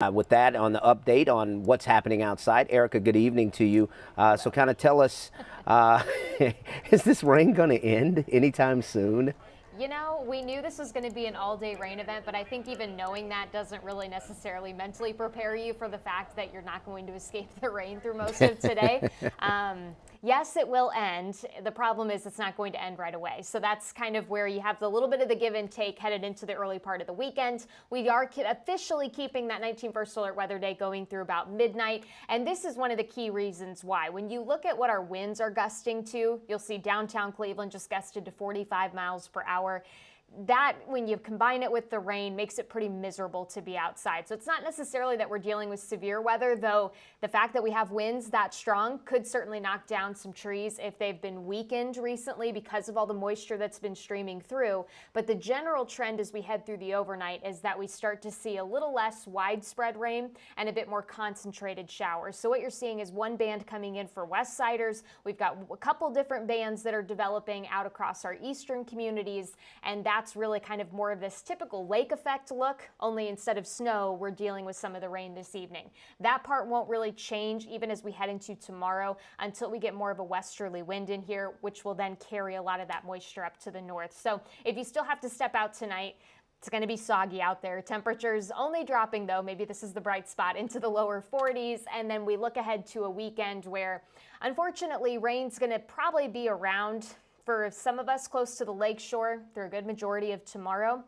With that, on the update on what's happening outside. Erica, good evening to you. So kind of tell us, is this rain going to end anytime soon? You know, we knew this was going to be an all-day rain event, but I think even knowing that doesn't really necessarily mentally prepare you for the fact that you're not going to escape the rain through most of today. Yes, it will end. The problem is it's not going to end right away. So that's kind of where you have the little bit of the give and take headed into the early part of the weekend. We are officially keeping that 19 first alert weather day going through about midnight. And this is one of the key reasons why. When you look at what our winds are gusting to, you'll see downtown Cleveland just gusted to 45 miles per hour. That, when you combine it with the rain, makes it pretty miserable to be outside. So it's not necessarily that we're dealing with severe weather, though the fact that we have winds that strong could certainly knock down some trees if they've been weakened recently because of all the moisture that's been streaming through. But the general trend as we head through the overnight is that we start to see a little less widespread rain and a bit more concentrated showers. So what you're seeing is one band coming in for West Siders. We've got a couple different bands that are developing out across our eastern communities, and that's really kind of more of this typical lake effect look, only instead of snow, we're dealing with some of the rain this evening. That part won't really change even as we head into tomorrow until we get more of a westerly wind in here, which will then carry a lot of that moisture up to the north. So if you still have to step out tonight, it's going to be soggy out there. Temperatures only dropping, though. Maybe this is the bright spot, into the lower 40s. And then we look ahead to a weekend where, unfortunately, rain's going to probably be around for some of us close to the lake shore through a good majority of tomorrow.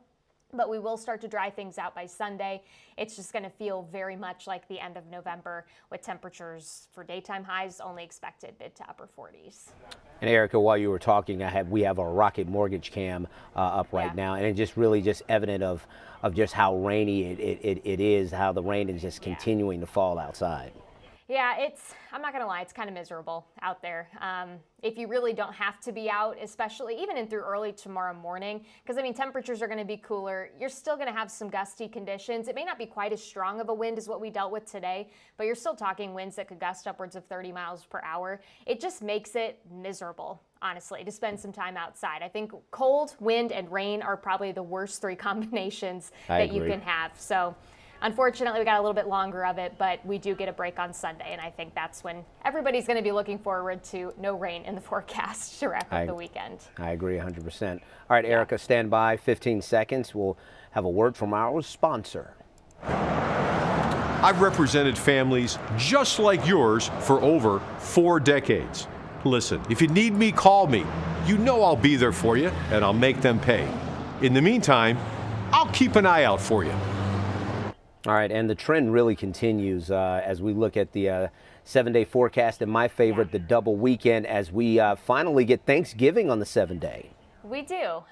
But we will start to dry things out by Sunday. It's just going to feel very much like the end of November, with temperatures for daytime highs only expected mid to upper 40s. And Erica, while you were talking, we have a Rocket Mortgage cam up right now, and it's just really just evident of just how rainy it is, how the rain is just continuing to fall outside. Yeah, I'm not going to lie, it's kind of miserable out there. If you really don't have to be out, especially even in through early tomorrow morning, because I mean, temperatures are going to be cooler. You're still going to have some gusty conditions. It may not be quite as strong of a wind as what we dealt with today, but you're still talking winds that could gust upwards of 30 miles per hour. It just makes it miserable, honestly, to spend some time outside. I think cold, wind, and rain are probably the worst three combinations that you can have. So unfortunately, we got a little bit longer of it, but we do get a break on Sunday, and I think that's when everybody's going to be looking forward to no rain in the forecast to wrap up the weekend. I agree 100%. All right, Erica, stand by 15 seconds. We'll have a word from our sponsor. I've represented families just like yours for over 4 decades. Listen, if you need me, call me. You know I'll be there for you, and I'll make them pay. In the meantime, I'll keep an eye out for you. All right, and the trend really continues as we look at the 7-day forecast, and my favorite, the double weekend, as we finally get Thanksgiving on the 7-day. We do.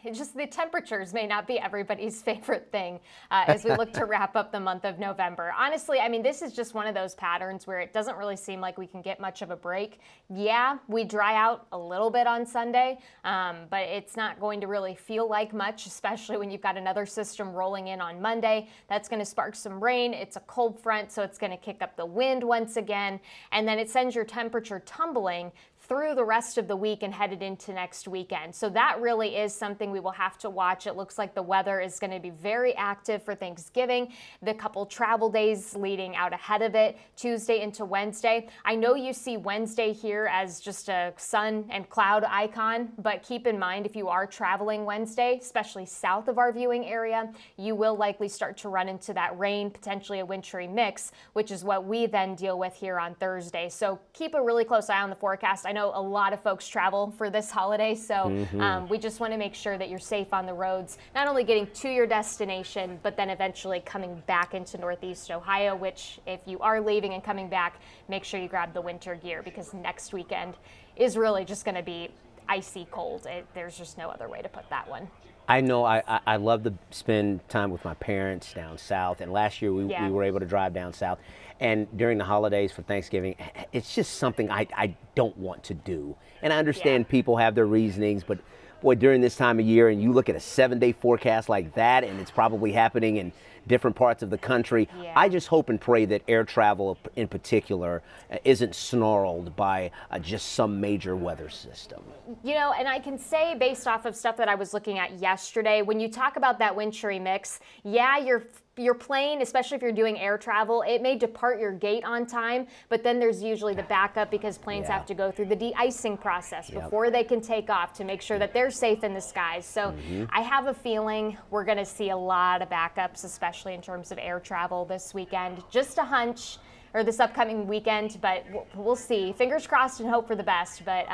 It's just the temperatures may not be everybody's favorite thing as we look to wrap up the month of November. Honestly, I mean, this is just one of those patterns where it doesn't really seem like we can get much of a break. Yeah, we dry out a little bit on Sunday, but it's not going to really feel like much, especially when you've got another system rolling in on Monday. That's going to spark some rain. It's a cold front, so it's going to kick up the wind once again, and then it sends your temperature tumbling through the rest of the week and headed into next weekend. So that really is something we will have to watch. It looks like the weather is going to be very active for Thanksgiving. The couple travel days leading out ahead of it, Tuesday into Wednesday. I know you see Wednesday here as just a sun and cloud icon, but keep in mind if you are traveling Wednesday, especially south of our viewing area, you will likely start to run into that rain, potentially a wintry mix, which is what we then deal with here on Thursday. So keep a really close eye on the forecast. I know a lot of folks travel for this holiday, so we just want to make sure that you're safe on the roads, not only getting to your destination, but then eventually coming back into Northeast Ohio, which if you are leaving and coming back, make sure you grab the winter gear because next weekend is really just going to be icy cold. There's just no other way to put that one. I know I love to spend time with my parents down south, and last year we were able to drive down south. And during the holidays for Thanksgiving, it's just something I don't want to do. And I understand people have their reasonings, but boy, during this time of year, and you look at a 7-day forecast like that, and it's probably happening in different parts of the country, I just hope and pray that air travel in particular isn't snarled by just some major weather system. You know, and I can say based off of stuff that I was looking at yesterday, when you talk about that wintry mix, yeah, you're your plane, especially if you're doing air travel, it may depart your gate on time, but then there's usually the backup because planes have to go through the de-icing process before they can take off to make sure that they're safe in the skies. So I have a feeling we're going to see a lot of backups, especially in terms of air travel this weekend. Just a hunch, or this upcoming weekend, but we'll see. Fingers crossed and hope for the best, but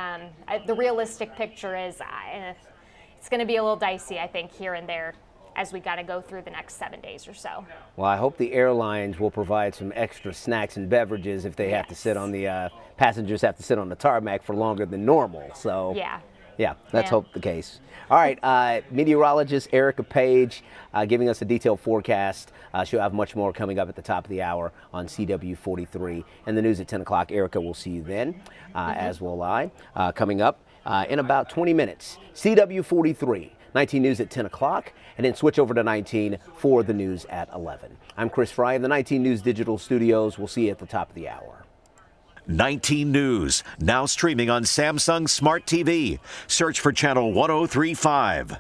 the realistic picture is it's going to be a little dicey, I think, here and there, as we got to go through the next 7 days or so. Well, I hope the airlines will provide some extra snacks and beverages if they have to sit on the passengers have to sit on the tarmac for longer than normal. So yeah, let's hope the case. All right, meteorologist Erica Page giving us a detailed forecast. She'll have much more coming up at the top of the hour on CW43 and the news at 10 o'clock. Erica, we'll see you then, as will I. Coming up in about 20 minutes, CW43. 19 News at 10 o'clock, and then switch over to 19 for the news at 11. I'm Chris Fry in the 19 News Digital Studios. We'll see you at the top of the hour. 19 News, now streaming on Samsung Smart TV. Search for channel 1035.